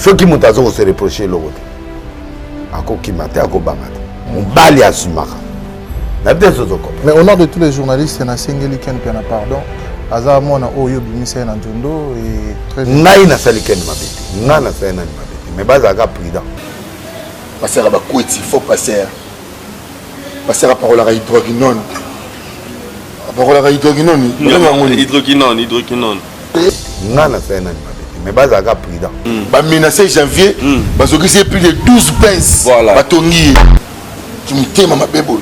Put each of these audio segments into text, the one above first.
Ceux qui m'ont se reproché l'autre. Ako kimate, ako bangate. Mon bali asumaka. Mais au nom de tous les journalistes, il y a Sengeli Ken Piana, pardon. Aza mona oyo bimise na njondo et très bien. Ngai na sali Ken mabete. Ngai na sali na mabete. Mais baza ka prudent. Passer à Bakweti, il faut passer. Passer à parole à hydroquinone. À parole à hydroquinone. Hydroquinone. Ngai na sali na mabete. Mais baza ka prudent. Ba menacé janvier, parce que c'est plus de 12 pinces. Voilà. Batongi. Tu me t'aimes ma bébé.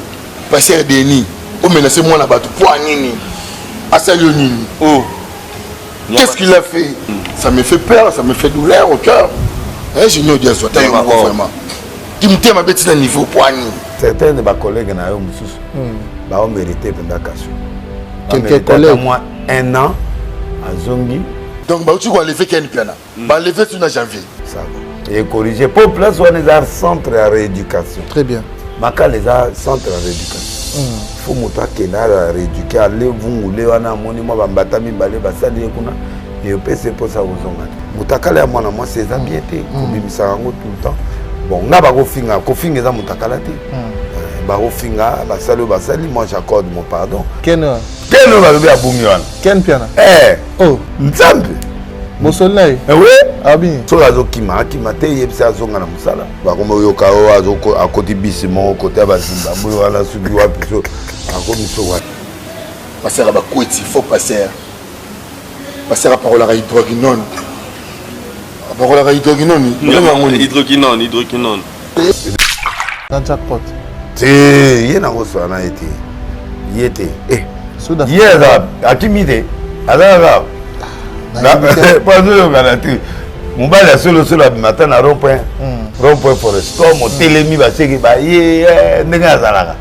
Passer à Denis. Au menacé moi là-bas, tu poids nini. Assalionini. Oh. Qu'est-ce qu'il a fait? Ça me fait peur, ça me fait douleur au cœur. Je n'ai pas dit ça, vraiment. Tu me t'aimes ma bête à niveau poignet. Certains de mes collègues ont mérité pendant cassure. Quelques collègues. Moi, 1 an à Zongi. Donc, tu vas lever quel piano? Lever sur janvier. Ça va. Et corriger. Pour place, on est un centre à rééducation. Très bien. Maka les centres à rééducation. Il faut montrer qu'il a rééduqué. Allez, vous voulez, on a un monument, Batami, Balé, Bassali, et on peut se poser à vous. Moutakala, moi, c'est ça bien été. Ça tout le temps. Bon, on a pas de ça, Moutakala. Barofinga, Bassali, Bassali, moi j'accorde mon pardon. Ken va lever à Boumioan. Ken Piana. Oh, Nzambe. Mosolai. Oui. Ah bien. So azo kima te yebisa azonga na musala. Ba komba yoka o azo a côté bisimo côté bazimba. Mo wala subi wa piso. Akomi so wa. Passer à Bakweti, il faut passer. Passer à parole à hydroquinone. À parole à hydroquinone. Hydroquinone. Dans jackpot. C'est yena ko so na été. Yete. Souda. Yeda akimide. Azara. Pas de garantie. Mon bal est solo le matin à rond-point. Rond-point Forest. Mon télémi va se dire Negazalaga.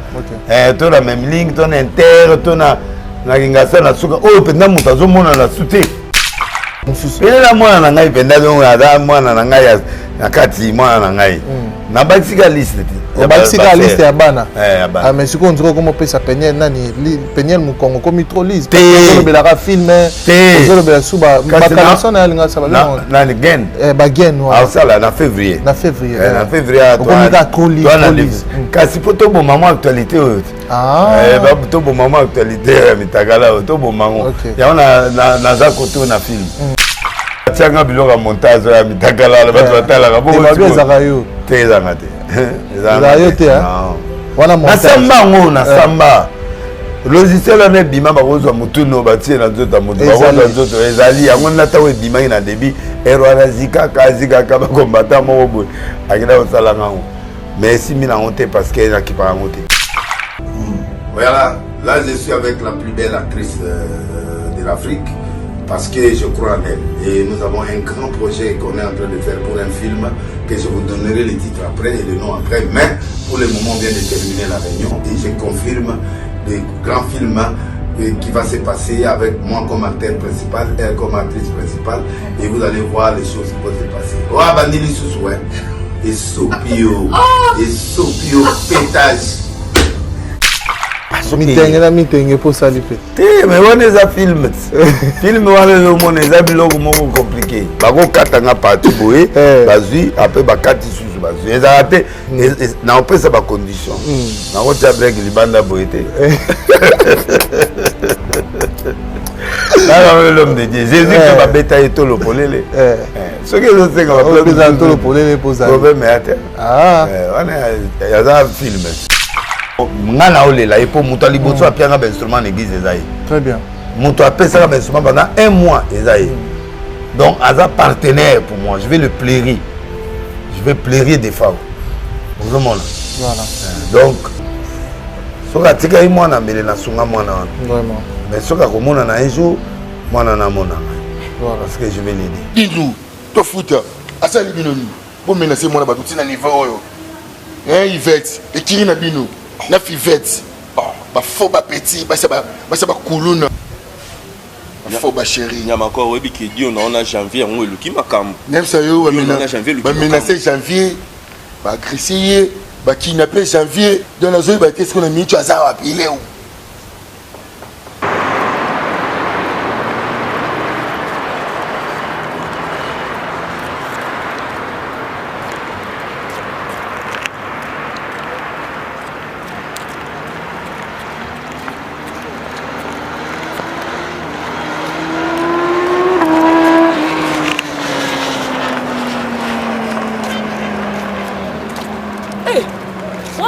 Tu as la même ligne, tu as inter, tu as la Gingasa, la Souka. Oh, pendant mon tazo, mon a la souté. Et là, moi, on a eu pendant moi, on a eu na kati moi na ngai. Na baksika liste. Ya baksika liste ya bana. Ah mais siko ndiko comme pesa penyel nani penyel mu Congo comme trop liste. Ko belaka film. Ko belaka suba bakalaso na linga saba. Na gen. Ba gen wa. Ah ça là na février. Na février. Na février. Ko liste. Kasi poto bon maman actualité. Ah. Ba poto bon maman actualité mitagala to bon maman. Ya na za koto na film. Tianga biloko montage ya mitakala la bato batala ka bongo ezaka yo te ezanga te ezaka yo te wana montage na samba ngo na samba logiciel ane bima bakozwa mutuno batie na nzoto moto bakozwa nzoto ezali yango nata we bima ina débit erreur zika ka bakombata moko boy akida osala ngango mais si mina honte parce que na kipa honte. Voilà, là je suis avec la plus belle actrice de l'Afrique. Parce que je crois en elle. Et nous avons un grand projet qu'on est en train de faire pour un film que je vous donnerai le titre après et le nom après. Mais pour le moment, on vient de terminer la réunion et je confirme le grand film qui va se passer avec moi comme acteur principal, elle comme actrice principale. Et vous allez voir les choses qui vont se passer. Oh, Bandili Sousoué. Et Sopio. Et Sopio pétage. mitenge pour salipe mais on est à film film wana le monde est biloko moko compliqué bako katanga parti boye bazui après bakati susu bazui ezate na opesa ba condition na ocha break libanda boyete là l'homme de Dieu Jésus qui va bêta tout le polele ce que je sais qu'on va présenter tout le polele pour ça problème est on est à film ngana olela et pour muto liboso a pianga instrument l'église ezaï. Très bien. Muto a pesa un instrument pendant 1 mois ezaï. Donc Aza partenaire pour moi, je vais le plairer. Je vais plairer des femmes. Vous monde. Voilà. Donc soka tika moi na mele na sunga mwana. Vraiment. Mais soka ko mona na un jour mwana na mona. Voilà parce que je vais l'aider. Dis-nous, toi foot, asali binoni. Bon menacer moi na batuti na niveau oyo. Yvette, et Kirina Bino. Na fivette ba faux ba petit ba ba kuluna ba faux ba chéri nyama encore webi ke dio na on a janvier on eluki makambo même ça yo ba menacer janvier ba agresser ba kidnapper janvier dans la zone ba qu'est-ce qu'on a mis tu as ça appeler où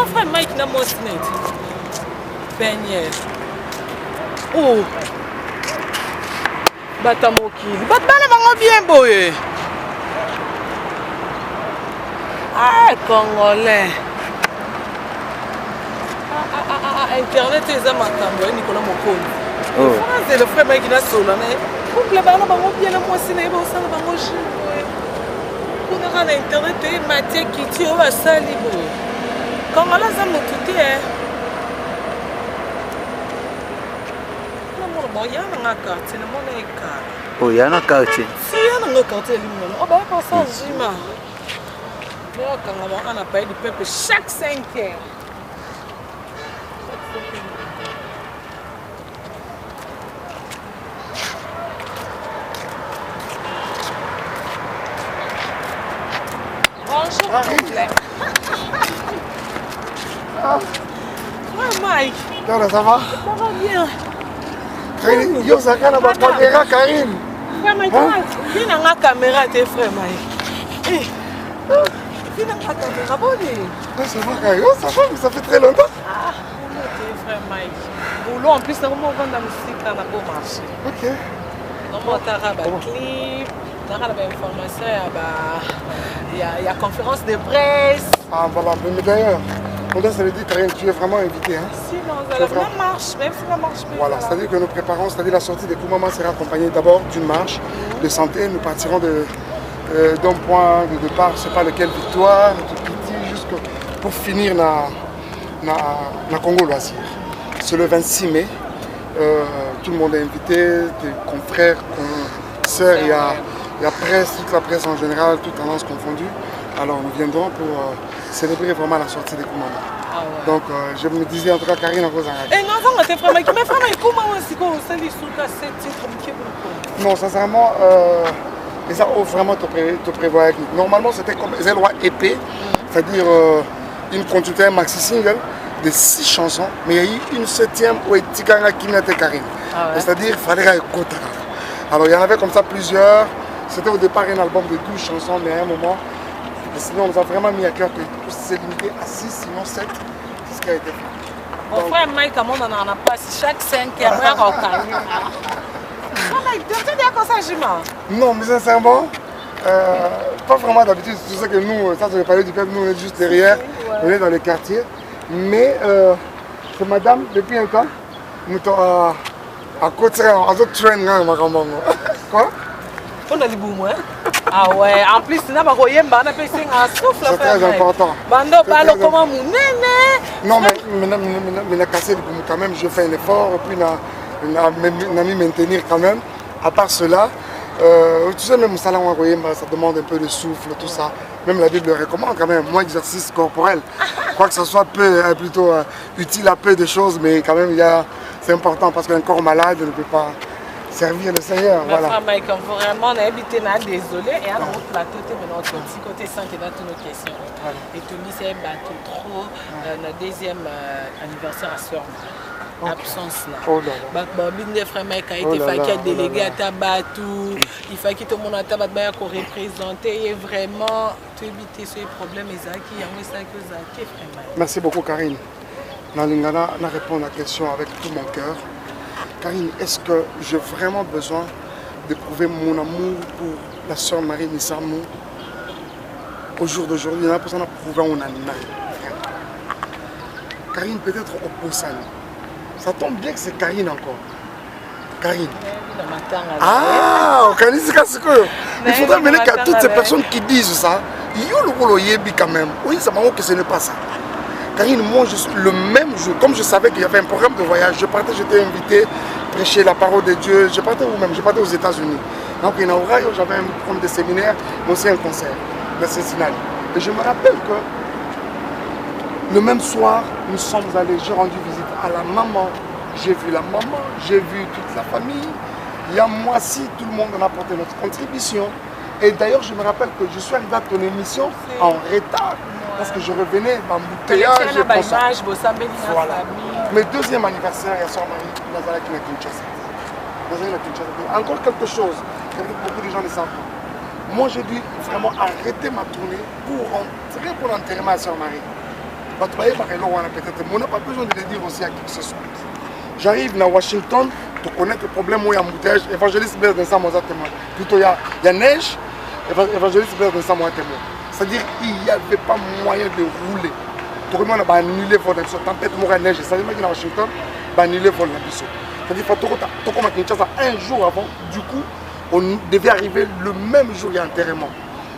Mon frère Mike n'a pas signé. Peigné. Oh. Batamoki. Batana bango bien boye. Ah, Congolais. Internet est à ma caméra, Nicolas Mokoni. C'est le frère Mike qui a solo. Couple les bango bango bien moi signé, bon ça bango chinois. On a internet et matière qui tue au sali boye. Congolais ça me tout est. Il y a un quartier, le monde est calme. Oh, il y a un quartier. Si, il y a un quartier, oh, bah, pas ça, Jima. Quand on a payé du peuple chaque 5 heures. Bonjour, complet. Ouais, Mike. Ça va? Ça va bien. Yo, ça a la caméra, Karine. Frère Mike, viens dans la caméra, tes frères Mike. Viens dans la caméra, bonne. Ça va, Karine? Ça va, mais ça fait très longtemps. Ah, tes frères Mike. Boulot, en plus, on va vendre la musique dans le beau marché. Ok. On va faire un clip, on va faire information, il y a conférence de presse. Ah, voilà, mais d'ailleurs, ça veut dire, Karine, tu es vraiment invité. Hein? Sinon, ça marche, même si ça marche pas. Voilà, c'est-à-dire que nous préparons, c'est-à-dire la sortie des Koumama sera accompagnée d'abord d'une marche de santé. Nous partirons d'un point de départ, je ne sais pas lequel, Victoire, de Piti, jusqu'à pour finir na Congo Loisir. C'est le 26 mai. Tout le monde est invité, des confrères, sœurs, il y a presse, toute la presse en général, toutes tendances confondues. Alors nous viendrons pour célébrer vraiment la sortie des Koumama. Ah ouais. Donc je me disais en tout cas Karine en cause en et non, ça tes frères, mais comment aussi qu'on s'est dit sur la titre non, sincèrement, ils ont vraiment te prévoir avec nous. Normalement c'était comme les lois épais, c'est-à-dire une continuité, un maxi single de 6 chansons, mais il y a eu une 7e où il y a Karine. Ah ouais. C'est-à-dire qu'il fallait écouter. Alors il y en avait comme ça plusieurs. C'était au départ un album de 12 chansons, mais à un moment, sinon on nous a vraiment mis à cœur que c'est limité à 6, sinon 7. C'est ce qui a été fait. Mon frère Mike, on en a pas chaque 5 heures, on a Karine. Non, mais sincèrement, pas vraiment d'habitude. C'est ça que nous, ça je parlais du peuple, nous on est juste derrière, on est dans les quartiers. Mais c'est madame, depuis un temps, nous sommes à côté, à d'autres trains. Quoi? On a dit boum, hein? Ah ouais, en plus, on a pas voyé, on a fait un souffle. C'est très important. Non, mais on a cassé le boum quand même, je fais un effort, et puis on a mis maintenir quand même. À part cela, tu sais, même ça demande un peu de souffle, tout ça. Même la Bible le recommande quand même, moins d'exercice corporel. Quoi que ce soit plutôt utile à peu de choses, mais quand même, c'est important parce qu'un corps malade ne peut pas servir le Seigneur. Voilà. Mike, vraiment, on a habité là, désolé, et on a un plateau, maintenant, petit côté santé dans toutes nos questions. Et tout le monde s'est battu trop, notre deuxième anniversaire à Soeur. Absence là. Oh là là. Des frères Mike a été fait délégué à Tabatou, il faut que tout le monde à Tabatou pour représenter et vraiment éviter ce problème. Merci beaucoup Karine. Nalingana n'a répondu à la question avec tout mon cœur. Karine, est-ce que j'ai vraiment besoin d'éprouver mon amour pour la sœur Marie Nissamou au jour d'aujourd'hui? Il y en a besoin d'éprouver mon animal. Karine peut-être au Poussani. Ça tombe bien que c'est Karine encore. Karine. Ah, il faudrait mener qu'à toutes ces personnes qui disent ça, il y a le rôle quand même. Oui, ça m'a dit que ce n'est pas ça. Karine, moi, le même jour, comme je savais qu'il y avait un programme de voyage, j'étais invité à prêcher la parole de Dieu. Je partais où-même? Je partais aux États-Unis. Donc, j'avais un programme de séminaire, mais aussi un concert de Cincinnati. Et je me rappelle que le même soir, nous sommes allés, j'ai rendu visite à la maman. J'ai vu la maman, j'ai vu toute la famille. Il y a moi-ci, tout le monde a apporté notre contribution. Et d'ailleurs, je me rappelle que je suis arrivé à ton émission en retard. Parce que je revenais d'embouteillage. Voilà. Mes deuxième anniversaire, il y a Sœur Marie, Nazareth qui Kinshasa. Encore quelque chose que beaucoup de gens ne savent pas. Moi, j'ai dû vraiment arrêter ma tournée pour rentrer pour l'enterrement à Sœur Marie. On n'a pas besoin de le dire aussi à qui que ce soit. J'arrive à Washington pour connaître le problème où il y a embouteillage. Évangéliste Blaise de Samoa témoin. Plutôt il y a neige, évangéliste Blaise de Samoa témoin. C'est-à-dire qu'il n'y avait pas moyen de rouler. Tout le monde a annulé votre tempête, il y a neige. C'est-à-dire qu'il y a Washington, il a annulé votre émission. C'est-à-dire qu'il faut que Kinshasa un jour avant, du coup, on devait arriver le même jour, il y a enterrement.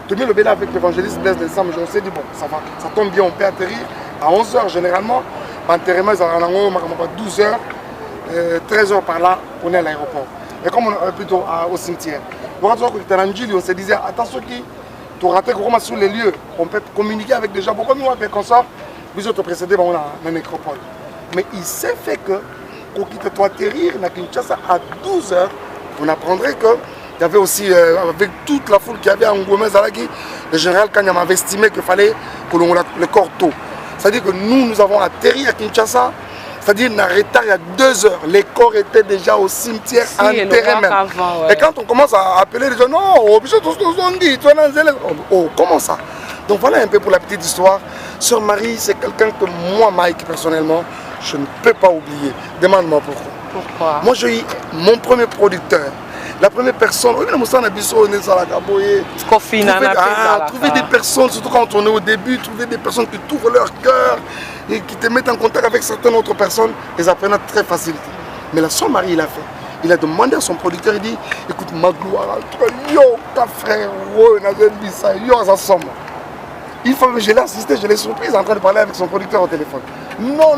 Tout le monde le avec l'évangéliste Blaise de Samoa, on s'est dit, bon, ça va, ça tombe bien, on peut atterrir à 11h généralement. L'enterrement, ça va à 12h. 13h par là, on est à l'aéroport. Et comme on est plutôt au cimetière. On se disait, attention qui, tu raté comment sur les lieux, on peut communiquer avec des gens. Pourquoi nous on fait comme ça? Vous autres précédés, on a la nécropole. Mais il s'est fait que, pour qu'il te atterrir à Kinshasa à 12h, on apprendrait que il y avait aussi, avec toute la foule qui avait en Ngomé-Zalaki, le général Kanyama avait estimé qu'il fallait que l'on le corps tôt. C'est-à-dire que nous avons atterri à Kinshasa. C'est-à-dire, on a retard il y a 2 heures. Les corps étaient déjà au cimetière enterrés même. Avant, ouais. Et quand on commence à appeler les gens, non, oh, comment ça? Donc voilà un peu pour la petite histoire. Sœur Marie, c'est quelqu'un que moi, Mike, personnellement, je ne peux pas oublier. Demande-moi pourquoi. Pourquoi? Moi, j'ai eu mon premier producteur. La première personne, trouver des personnes, surtout quand on est au début, trouver des personnes qui t'ouvrent leur cœur et qui te mettent en contact avec certaines autres personnes, ils apprennent très facilement. Mais la Sœur Marie, il a fait. Il a demandé à son producteur, il dit, écoute, ma gloire, yo, ta frère, yo, ça somme. Une fois que je l'ai assisté, je l'ai surprise en train de parler avec son producteur au téléphone. Non,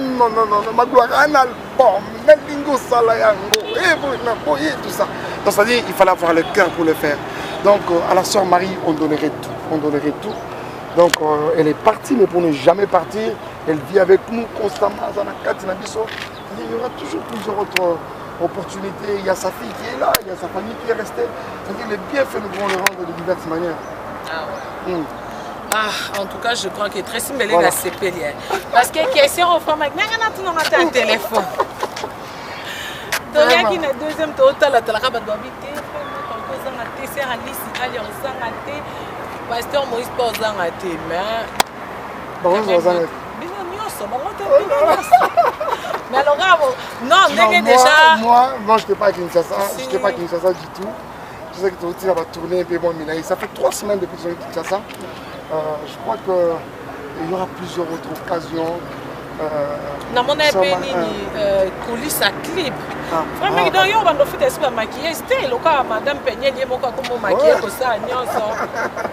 ma gloire, un album, tout ça. Donc, c'est-à-dire qu'il fallait avoir le cœur pour le faire. Donc, à la Sœur Marie, on donnerait tout. On donnerait tout. Donc, elle est partie, mais pour ne jamais partir, elle vit avec nous constamment. Il y aura toujours plusieurs autres opportunités. Il y a sa fille qui est là, il y a sa famille qui est restée. C'est-à-dire les bienfaits, nous devons le rendre de diverses manières. Ah ouais. Ah, en tout cas, je crois que très simple, voilà. C'est payé. Parce que question au fond, mais on a un téléphone. Donc, il y a une deuxième total, la rabat d'habiter, pasteur Moïse Pozangate, mais. Mais alors, non, déjà. Moi, je n'étais pas à Kinshasa. Je n'étais pas à Kinshasa du tout. Je sais que tu vas tourner un peu bon Minaï. Ça fait 3 semaines depuis que je suis à Kinshasa. Je crois qu'il y aura plusieurs autres occasions. Dans mon appel, coulisses à clip. Vraiment, il y a un fait de maquillage. C'était le cas, Madame Peignet, il y a beaucoup de maquillage pour ça.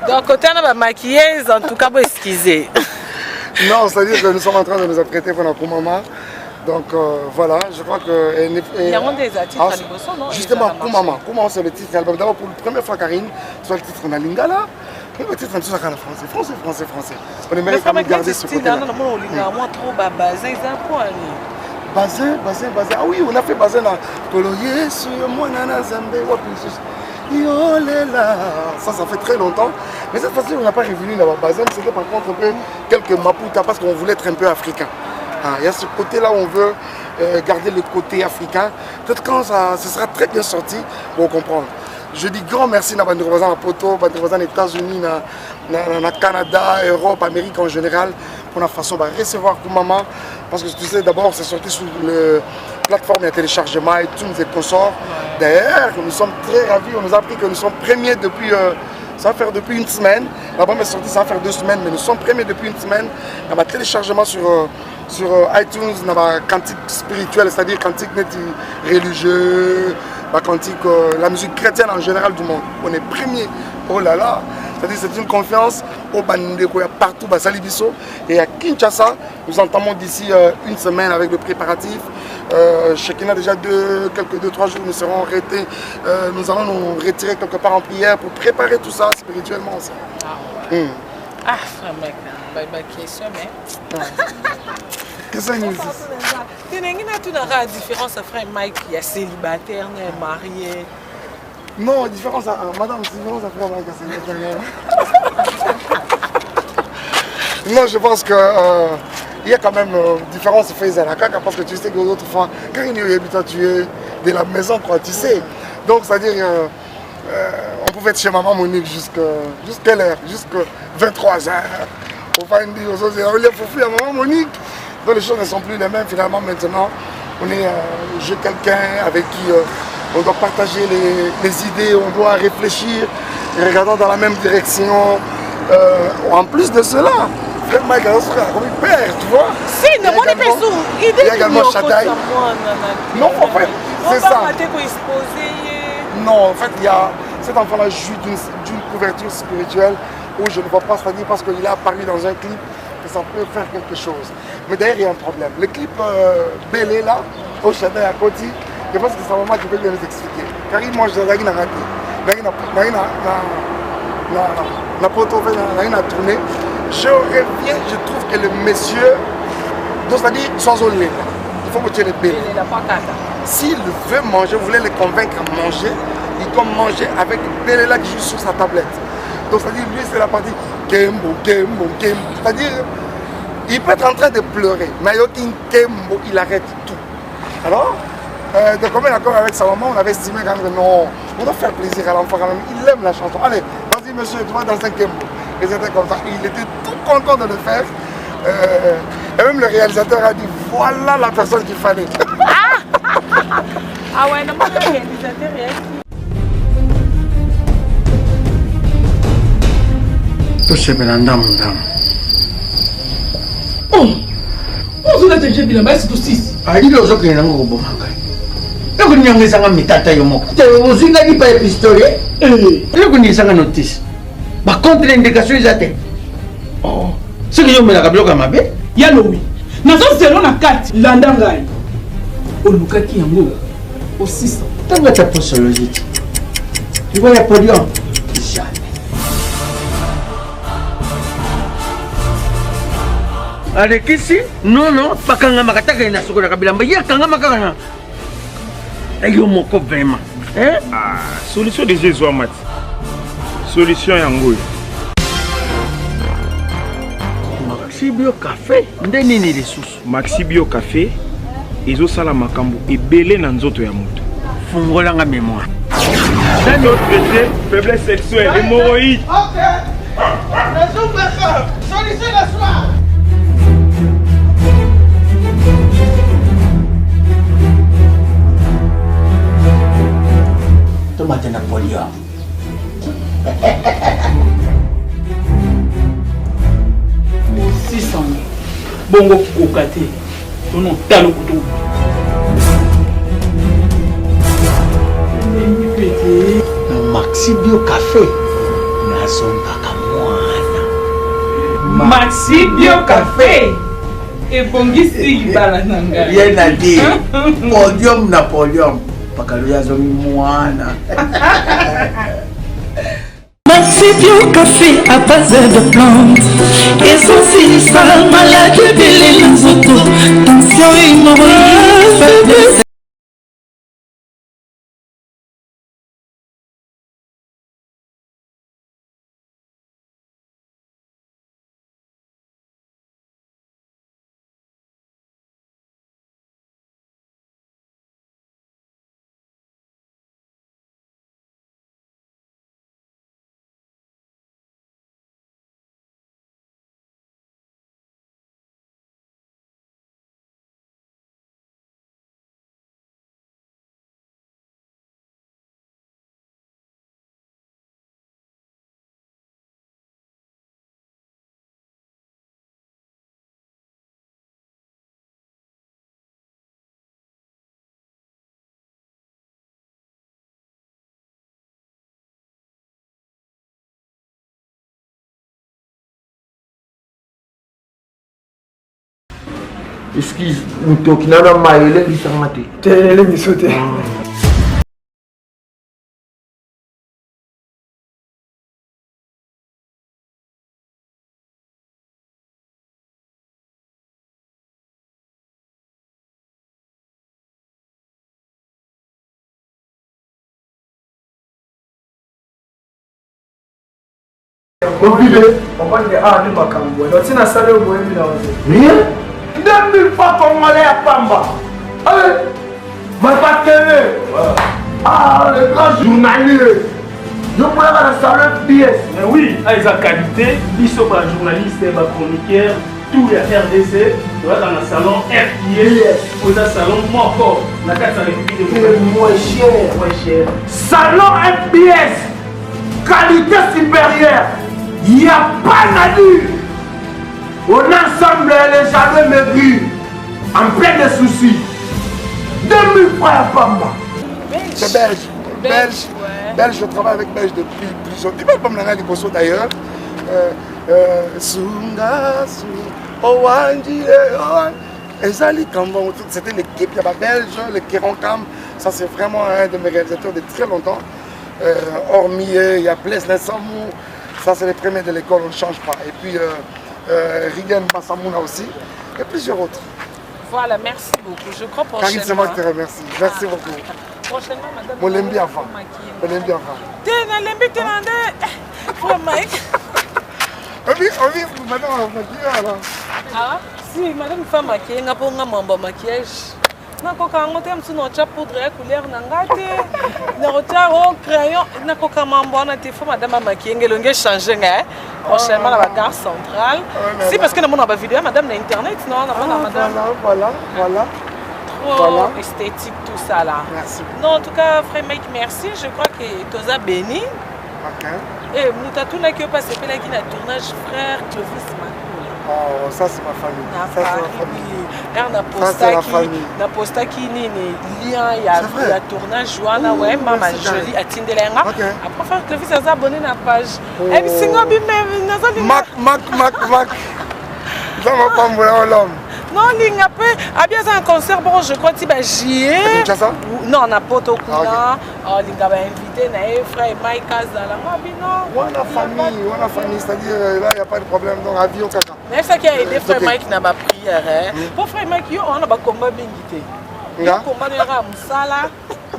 Donc, côté de maquillage, en tout cas, vous excusez. Non, c'est-à-dire que nous sommes en train de nous apprêter pour notre maman. Donc voilà, je crois que. Il y a des titres à l'émotion, non? Justement, Koumama. Koumama, c'est le titre de l'album. D'abord, pour la première fois, Karine, soit le titre de Lingala. Le titre de français. On aimerait quand même garder ce côté-là. Bazin. Ah oui, on a fait Bazin là. Ça fait très longtemps. Mais cette fois-ci, on n'a pas revenu là-bas. Bazin, c'était par contre un peu quelques Maputa parce qu'on voulait être un peu africain. Il y a ce côté-là où on veut garder le côté africain. Peut-être quand ce sera très bien sorti, pour comprendre. Je dis grand merci à Bandrosan à Poto, Bandrosan aux États-Unis, au Canada, Europe, Amérique en général, pour la façon de recevoir Koumama. Parce que tu sais, d'abord, c'est sorti sur la plateforme de téléchargement et tout, nous consorts. D'ailleurs, nous sommes très ravis. On nous a appris que nous sommes premiers depuis. Ça va faire depuis une semaine. L'album est sorti, ça va faire 2 semaines, mais nous sommes premiers depuis une semaine. Il y a un téléchargement sur iTunes, il y a un cantique spirituel, c'est-à-dire cantique religieux, cantique, la musique chrétienne en général du monde. On est premiers. Oh là là, c'est-à-dire c'est une confiance au Bandeko, il y a partout, Salibiso. Et à Kinshasa, nous entamons d'ici une semaine avec le préparatif. Chacun a déjà 2-3 jours, nous serons arrêtés. Nous allons nous retirer quelque part en prière pour préparer tout ça spirituellement aussi. Ah, mec, pas question, mais. Qu'est-ce que nous tu n'as pas de différence entre Mike qui est célibataire, marié. Non, différence à madame, différence à frère Mike qui est célibataire. Non, je pense que il y a quand même différence faite à la caca parce que tu sais que l'autre fois, quand il est habitué de la maison, quoi, tu sais. Donc, c'est-à-dire, on pouvait être chez maman Monique jusqu'à l'heure, jusqu'à 23h. Au Fandi, au Sosé, il y a Foufou, il y a Maman Monique. Donc les choses ne sont plus les mêmes finalement maintenant. On est j'ai quelqu'un avec qui on doit partager les idées, on doit réfléchir et regarder dans la même direction. En plus de cela, frère Mike comme il perd, tu vois. Si, il y a également Chataï. Non, en fait, c'est ça. Non, en fait, cet enfant-là jouit d'une couverture spirituelle où je ne vois pas, c'est-à-dire parce qu'il est apparu dans un clip que ça peut faire quelque chose. Mais d'ailleurs, il y a un problème. Le clip Bélé, là, au Chataï à côté, je pense que c'est un moment qui peut bien nous expliquer. Car il mange dans la raté. La poteau a tourné. Je reviens, je trouve que le monsieur, donc c'est-à-dire, sans il faut que tu aies les bébés. S'il veut manger, vous voulez le convaincre à manger, il doit manger avec Bélé là qui joue sur sa tablette. Donc c'est-à-dire, lui, c'est la partie Kembo. C'est-à-dire, il peut être en train de pleurer, mais Kembo, il arrête tout. Alors, de commun accord avec sa maman, on avait estimé quand même, non, on doit faire plaisir à l'enfant quand même. Il aime la chanson. Allez, vas-y monsieur, tu vas dans un Kembo. Ils étaient contents. Il était tout content de le faire. Et même le réalisateur a dit, voilà la personne qu'il fallait. Ah ouais, non, le réalisateur est tosepela ndamu ndamu ozolata nje bilamba esi tosisi alili ozokende nango koboma ngai ekoninyangizanga mitata yo moko ozwingaki pa epistole ekonilisanga notice bacontre indication eza te soki yomelaka biloko ya mabe yalobi nazozelo na kati landa ngai olukaki yango osisa ntango ata posologie ti likolo ya podium jamais alekisi nono bakangamaka taka na sokolaka bilamba ye akangamaka kana ayo moko vraiment solution déjà ezwa mati solution yango Maxi Bio Café nde nini lisusu Maxi Bio Café ezosala makambo ebele na nzoto ya moto fungolanga mémoire nano traité faiblesse sexuelle hémorroïde solution la soir. Tomate Napoléon. bongo kokate tono talo kutu Maxi Bio Café nazombaka mwana Maxi Bio Café ebongisi libala na ngai ye na di podium na podium pakalo yazomi mwana Maxi Bio Café à base de plantes essentielles maladie de l'enzoto tension hémorroïde Excuse, mutoki nana maele bisanga te. Tele misote. On va dire ah ni makambo. Donc si na sale au boyemi na oze. Rien? 2000 fois congolais à Pamba. Allez, ma partenaire. Ah, le grand journalier. Je voulais la salon BS. Mais oui, avec sa qualité, ils sont pas journalistes, pas chroniqueurs, tout les RDC, dans le salon FIS, pour le salon Moko, la carte de République de moins cher. Salon FBS, qualité supérieure. Il n'y a pas d'adu. On ensemble les jardins maigris, en plein de soucis. 2000 frères Pamba. C'est belge. Belge, je travaille avec Belge depuis plusieurs temps. Pas me l'en dire d'ailleurs. Sungasu, Owandi, Ezali Kambon, c'était l'équipe belge, le Kéronkam. Ça, c'est vraiment un de mes réalisateurs de très longtemps. Hormis, il y a Blaise Nessamou. Ça, c'est les premiers de l'école, on ne change pas. Et puis, Rigen Bassamouna aussi. Et plusieurs autres. Voilà, merci beaucoup. Je crois prochainement. Karine, c'est moi qui te remercie. Merci beaucoup. Prochainement, madame. Mon lembi enfant. Mon lembi enfant. On vit maintenant maquillage alors. Ah, si, madame fait maquiller, n'a pas un maquillage. Na koka ngote msuno cha poudre ya couleur na ngate na rota au crayon na koka mambo na te faut madame maquiller ngelonge changer nga prochainement la gare centrale. Si parce que na mona ba vidéo madame na internet non na madame. Voilà. Trop esthétique tout ça là. Merci. Non, en tout cas, frère Mike, merci. Je crois que tu as béni. Ok. Et Moutatouna qui est passé par qui a tournage frère Clovis Makoula. Oh, ça c'est ma famille. Ça c'est ma famille. Na posta qui ni lien il y a tournage Joana ouais maman jolie à Tindelenga. Après frère Clovis a abonné na page. Et puis singo bi même nazo Mac. Ça va pas mourir l'homme. Non, il a bien un concert, bon, je crois que j'y ai. Non, on a pas tout là. Il a invité un frère Mike Azala. On a famille, c'est-à-dire là, il n'y a pas de problème. Donc, avis au caca. Mais ça qui a aidé frère Mike n'a pas prière. Pour frère Mike, on a pas combat bien guité. Il a combat de Ramsala,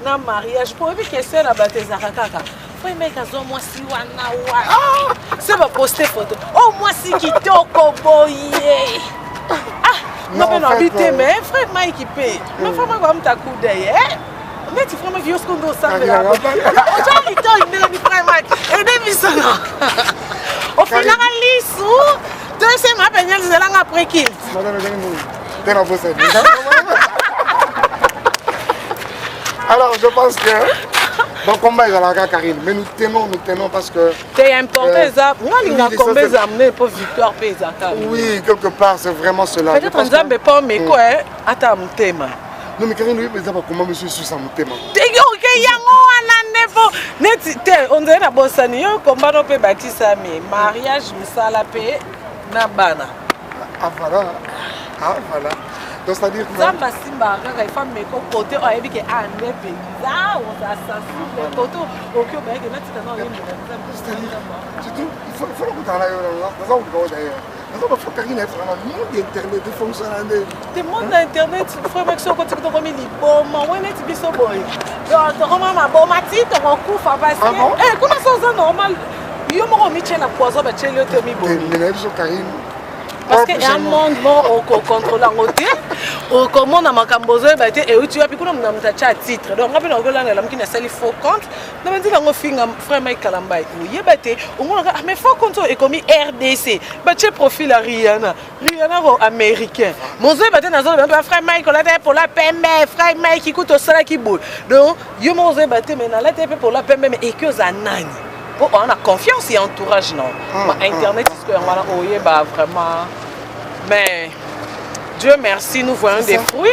na mariage. Pour lui, qu'est-ce que la bataille Zarakaka? Frère Mike a zo moi si wana wa. C'est pas poster photo. Oh, moi si qui toko boye. Non, mais non, mais frère Mike qui paye. Mais frère Mike va me t'accouder. Mais tu frère Mike, il y a ce qu'on doit savoir. Aujourd'hui, il y a frère Mike. Et des ça là. Au final, l'issue, deuxième appel, il y a un après qui. Alors, je pense que dans le combat, il y a la Karine. Mais nous tenons parce que. C'est important, ça. Moi, il y a combien d'amener pour victoire paysanne. Oui, quelque part, c'est vraiment cela. Peut-être que nous pas mais quoi, attends, mon thème. Non, mais Karine, oui, mais comment monsieur suit ça, mon thème? On dirait la bossanie, comment on peut bâtir ça, mais mariage, salapé, nabana. Ah, voilà. Donc, c'est-à-dire que. Ça, Simba, quand il faut me côté, on a vu qu'il y a un pays. Là, on s'assassine, les photos. Ok, mais il y a un c'est-à-dire, surtout, il faut que tu ailles dans un endroit d'ailleurs. Dans un endroit, Karine, il monde d'Internet, il faut que ça aille. Le monde d'Internet, il faut que tu aies un peu de bon, mais tu es so boy. Tu as un bon matin, tu as un coup, parce que. Eh, comment ça, c'est normal? Il y a un peu de poison, mais tu as un peu de bon. Karine. Parce qu'il y a un monde qui contrôle la route, au commande à ma cambozo, et où tu as pu qu'on a un titre. Donc, on a vu qu'il y a un faux compte. On a dit que frère Mike Kalambay. Oui, mais faux compte est comme RDC. Tu profil à Rihanna américain. Mon zé, frère Mike, on a pour la PME, frère Mike qui coûte au salaire qui bouge. Donc, yo mon zé, mais on a pour la PME et que ça n'a. On a confiance et entourage, non. Internet, c'est ce qu'on va vraiment. Mais Dieu merci, nous voyons des fruits.